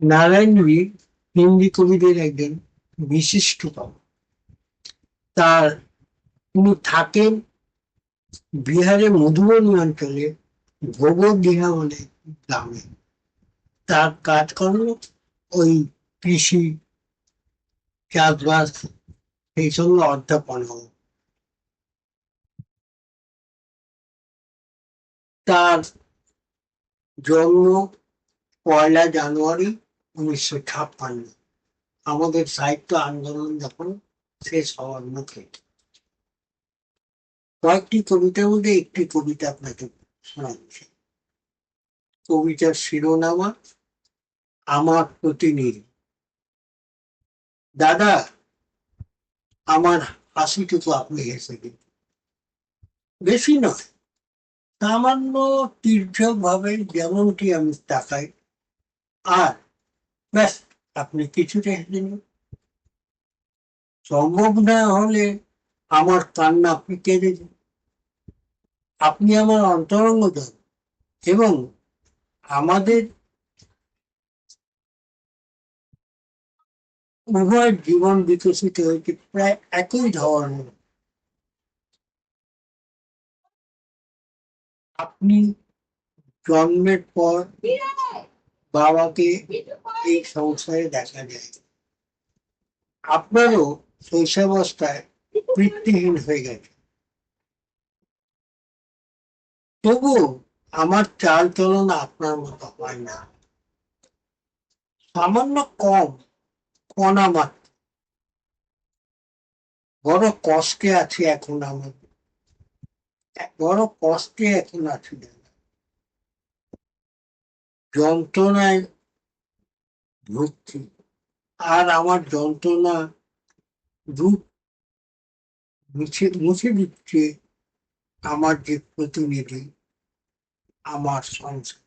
নারায়ণ মীর হিন্দি কবিদের একজন বিশিষ্ট কবি। তার তিনি থাকেন বিহারের মধুবনী অঞ্চলে ভগবদিহা বলে গ্রামে। তার কাজকর্ম ওই কৃষি, চাষবাস, সেই সঙ্গে অধ্যাপনা। তার জন্ম 1লা জানুয়ারি 1956, আমাদের সাহিত্য আন্দোলন যখন শেষ হওয়ার মুখে। কয়েকটি কবিতার মধ্যে একটি কবিতা আপনাকে শোনাচ্ছি। কবিতার শিরোনাম আমার প্রতিনিধি। দাদা, আমার হাসিটুকু আপনি হেসে দিন, বেশি নয়, সামান্য তীর্যক ভাবে যেমনটি আমি তাকাই, আর ব্যাস আপনি কিছুটা হেসে নিন। সম্ভব না হলে আমার কান্না আপনি কেঁদে দিন। আপনি আমার অন্তরঙ্গজন, এবং আমাদের উভয় জীবন বিকশিত হয়েছে প্রায় একই ধরনের। আপনি জন্মের পর বাবাকে এই সংসারে দেখা যায়, আপনারও শৈশবাবস্থায় পিতৃহীন হয়ে গেছে। তবুও আমার চাল চলন আপনার মতো হয় না, সামান্য কম, কণা মাত্র। বড় কষ্টে আছি এখন, আমার বড় কষ্টে এখন আছি, যন্ত্রণায় ভুগছি। আর আমার যন্ত্রণা রূপ মুছে মুছে দিচ্ছে আমার যে প্রতিনিধি, আমার সংসার।